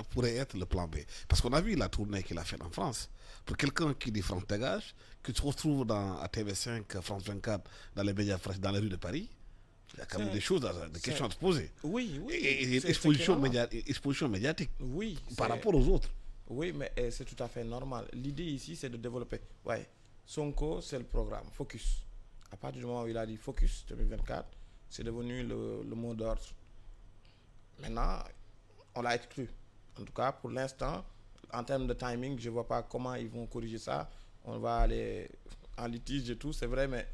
pourrait être le plan B. Parce qu'on a vu la tournée qu'il a faite en France. Pour quelqu'un qui dit France dégage, que tu retrouves à TV5, France 24, dans les médias français, dans les rues de Paris, il y a quand même des choses, des questions à se poser. Oui, oui, Et exposition médiatique oui, par rapport aux autres. oui, mais c'est tout à fait normal. L'idée ici, c'est de développer. Ouais, Sonko, c'est le programme, focus. À partir du moment où il a dit focus 2024, c'est devenu le mot d'ordre. Maintenant, on l'a exclu. En tout cas, pour l'instant, en termes de timing, je ne vois pas comment ils vont corriger ça. On va aller en litige et tout, c'est vrai, mais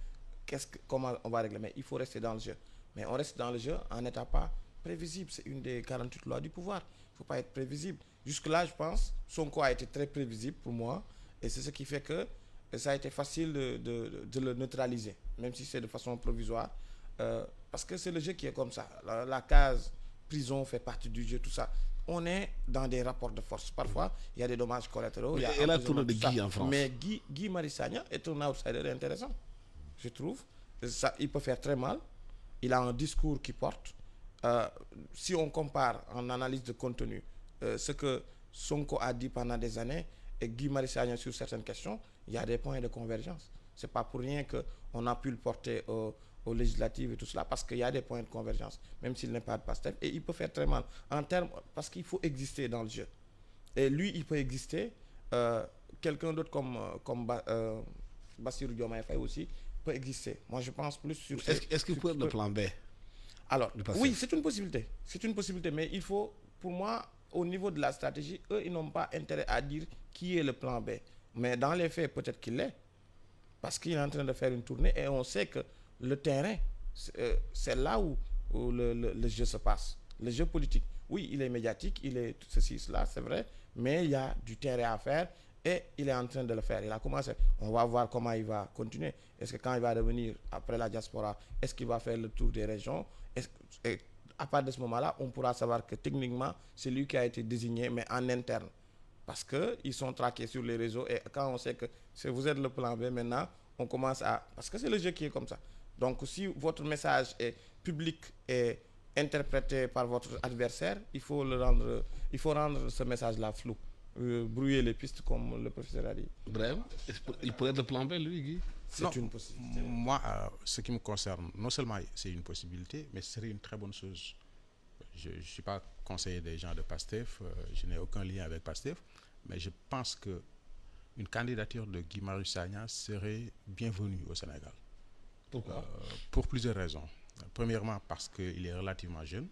comment on va régler? Mais il faut rester dans le jeu. Mais on reste dans le jeu en n'étant pas prévisible. C'est une des 48 lois du pouvoir. Il ne faut pas être prévisible. Jusque-là, je pense, Sonko a été très prévisible pour moi. Et c'est ce qui fait que ça a été facile de le neutraliser, même si c'est de façon provisoire. Parce que c'est le jeu qui est comme ça. La case prison fait partie du jeu, tout ça. On est dans des rapports de force. Parfois, il y a des dommages collatéraux. Et la tournée de Guy en France. Mais Guy Marius Sagna est un outsider intéressant, je trouve. Ça, il peut faire très mal. Il a un discours qui porte. Si on compare en analyse de contenu ce que Sonko a dit pendant des années et Guy Marius Sagna sur certaines questions, il y a des points de convergence. C'est pas pour rien qu'on a pu le porter aux législatives et tout cela, parce qu'il y a des points de convergence, même s'il n'est pas de Pastef, et il peut faire très mal en termes, parce qu'il faut exister dans le jeu. Et lui, il peut exister. Quelqu'un d'autre comme Bassirou Diomaye Faye aussi peut exister. Moi, je pense plus sur... Est-ce qu'il peut être le plan B? Alors, oui, c'est une possibilité. C'est une possibilité, mais il faut, pour moi, au niveau de la stratégie, eux, ils n'ont pas intérêt à dire qui est le plan B. Mais dans les faits, peut-être qu'il l'est, parce qu'il est en train de faire une tournée et on sait que le terrain, c'est là où le jeu se passe. Le jeu politique, oui, il est médiatique, il est ceci, cela, c'est vrai, mais il y a du terrain à faire et il est en train de le faire. Il a commencé. On va voir comment il va continuer. Est-ce que quand il va revenir après la diaspora, est-ce qu'il va faire le tour des régions? Et à partir de ce moment-là, on pourra savoir que techniquement, c'est lui qui a été désigné, mais en interne. Parce qu'ils sont traqués sur les réseaux et quand on sait que vous êtes le plan B maintenant, on commence à... Parce que c'est le jeu qui est comme ça. Donc si votre message est public et interprété par votre adversaire, il faut rendre ce message-là flou. Brouiller les pistes comme le professeur a dit. Bref, il pourrait être le plan B, lui, Guy? C'est une possibilité. Moi, ce qui me concerne, non seulement c'est une possibilité, mais ce serait une très bonne chose. Je ne suis pas conseiller des gens de Pastef, je n'ai aucun lien avec Pastef, mais je pense qu'une candidature de Guy Marius Sagna serait bienvenue au Sénégal. Pourquoi? Pour plusieurs raisons. Premièrement, parce qu'il est relativement jeune.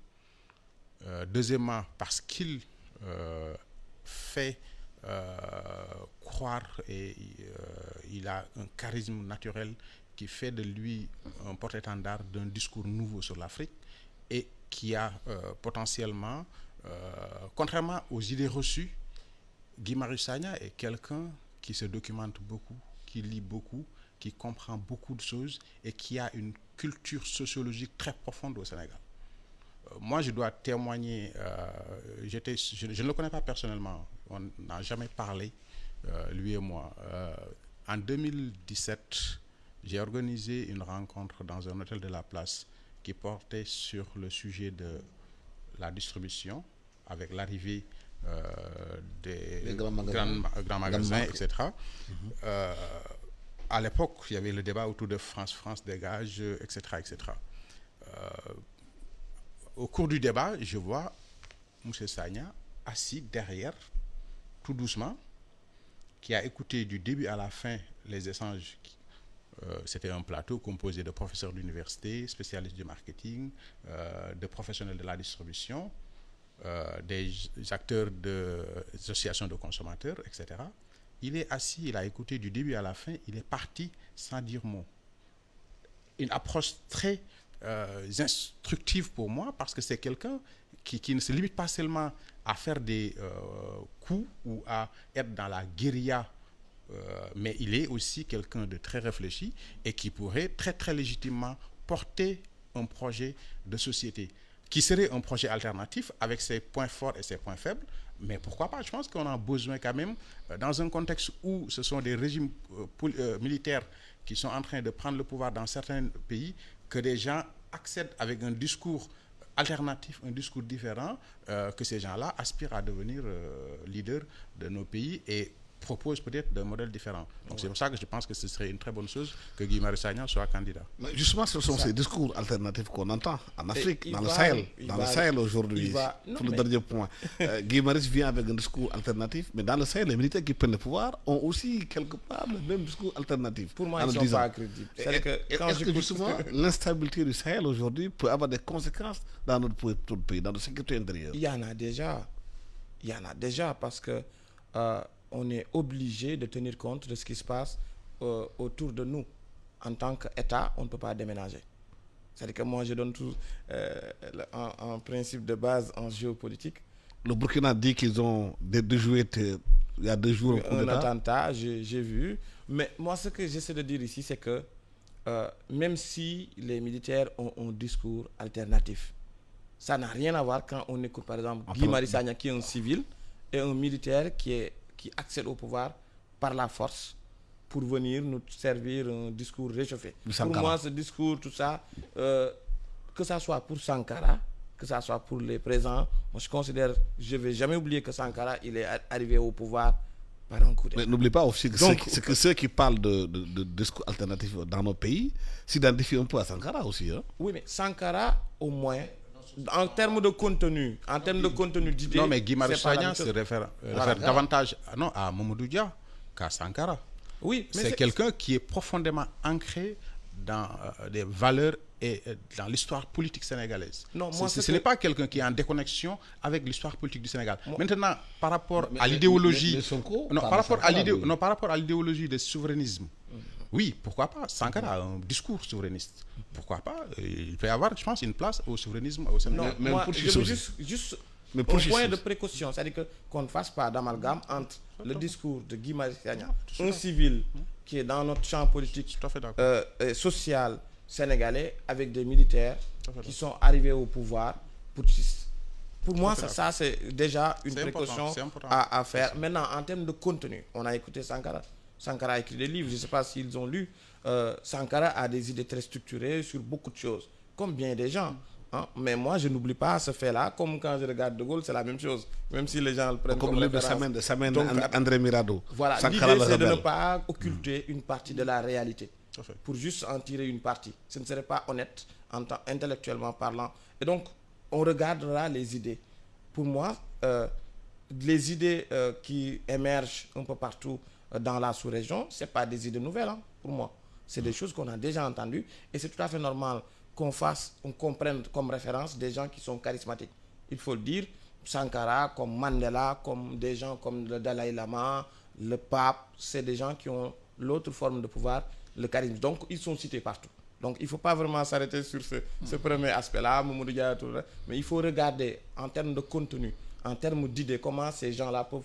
Deuxièmement, parce qu'il fait croire et il a un charisme naturel qui fait de lui un porte-étendard d'un discours nouveau sur l'Afrique et qui a potentiellement, contrairement aux idées reçues, Guy Marius Sagna est quelqu'un qui se documente beaucoup, qui lit beaucoup, qui comprend beaucoup de choses et qui a une culture sociologique très profonde au Sénégal. Moi, je dois témoigner, je ne le connais pas personnellement, on n'a jamais parlé, lui et moi. En 2017, j'ai organisé une rencontre dans un hôtel de la place qui portait sur le sujet de la distribution, avec l'arrivée des grands magasins, etc. À l'époque, il y avait le débat autour de France dégage, etc. etc. Au cours du débat, je vois M. Sagna assis derrière, tout doucement, qui a écouté du début à la fin les échanges. C'était un plateau composé de professeurs d'université, spécialistes du marketing, de professionnels de la distribution, des acteurs d'associations de consommateurs, etc. Il est assis, il a écouté du début à la fin, il est parti sans dire mot. Une approche très instructive pour moi, parce que c'est quelqu'un qui ne se limite pas seulement à faire des coups ou à être dans la guérilla, mais il est aussi quelqu'un de très réfléchi et qui pourrait très très légitimement porter un projet de société qui serait un projet alternatif avec ses points forts et ses points faibles, mais pourquoi pas? Je pense qu'on a besoin quand même, dans un contexte où ce sont des régimes militaires qui sont en train de prendre le pouvoir dans certains pays, que des gens accèdent avec un discours alternatif, un discours différent, que ces gens-là aspirent à devenir leaders de nos pays et proposent peut-être des modèles différents. Donc c'est pour ça que je pense que ce serait une très bonne chose que Guy Marius Sagna soit candidat. Mais justement, ce sont ces discours alternatifs qu'on entend en Afrique, dans le Sahel. Dans le Sahel aujourd'hui, pour le dernier point. Guy Marius vient avec un discours alternatif, mais dans le Sahel, les militaires qui prennent le pouvoir ont aussi quelque part le même discours alternatif. Pour moi, ils ne sont pas crédibles. Est-ce que justement, l'instabilité du Sahel aujourd'hui peut avoir des conséquences dans notre pays, dans notre sécurité intérieure? Il y en a déjà. Il y en a déjà parce que on est obligé de tenir compte de ce qui se passe autour de nous. En tant qu'État, on ne peut pas déménager. C'est-à-dire que moi, je donne tout un principe de base en géopolitique. Le Burkina dit qu'ils ont déjoué il y a 2 jours un attentat, j'ai vu. Mais moi, ce que j'essaie de dire ici, c'est que même si les militaires ont un discours alternatif, ça n'a rien à voir quand on écoute, par exemple, Guy Marius Sagna, qui est un civil, et un militaire qui accède au pouvoir par la force pour venir nous servir un discours réchauffé. Pour moi, ce discours, tout ça, que ça soit pour Sankara, que ça soit pour les présents, moi je considère, je ne vais jamais oublier que Sankara, il est arrivé au pouvoir par un coup d'État. Mais n'oublie pas aussi que ceux qui parlent de discours alternatifs dans nos pays s'identifient un peu à Sankara aussi. Hein? Oui, mais Sankara, au moins, en termes de contenu, d'idées... Non, mais Guy Marius Sagna se réfère davantage à Mamadou Dia qu'à Sankara. Oui, mais c'est quelqu'un qui est profondément ancré dans des valeurs et dans l'histoire politique sénégalaise. Non, ce n'est pas quelqu'un qui est en déconnexion avec l'histoire politique du Sénégal. Maintenant, par rapport à l'idéologie... par rapport à l'idéologie du souverainisme, oui, pourquoi pas. Sankara a un discours souverainiste. Pourquoi pas. Il peut y avoir, je pense, une place au souverainisme au Sénégal. Non, moi, je veux juste un point de précaution. C'est-à-dire qu'on ne fasse pas d'amalgame entre le discours de Guy Marius Sagna, un civil qui est dans notre champ politique social sénégalais, avec des militaires qui sont arrivés au pouvoir pour moi, ça c'est déjà une précaution à faire. Maintenant, en termes de contenu, on a écouté Sankara. Sankara a écrit des livres, je ne sais pas s'ils ont lu. Sankara a des idées très structurées sur beaucoup de choses, comme bien des gens. Hein? Mais moi, je n'oublie pas ce fait-là. Comme quand je regarde De Gaulle, c'est la même chose. Même si les gens le prennent comme référence. De Samen André Mirado. Voilà, l'idée c'est de ne pas occulter une partie de la réalité. Pour juste en tirer une partie. Ce ne serait pas honnête intellectuellement parlant. Et donc, on regardera les idées. Pour moi, les idées qui émergent un peu partout dans la sous-région, ce n'est pas des idées nouvelles, hein, pour moi. C'est des choses qu'on a déjà entendues. Et c'est tout à fait normal qu'on comprenne comme référence des gens qui sont charismatiques. Il faut le dire, Sankara, comme Mandela, comme des gens comme le Dalai Lama, le pape, c'est des gens qui ont l'autre forme de pouvoir, le charisme. Donc, ils sont cités partout. Donc, il ne faut pas vraiment s'arrêter sur ce premier aspect-là, mais il faut regarder en termes de contenu, en termes d'idées, comment ces gens-là peuvent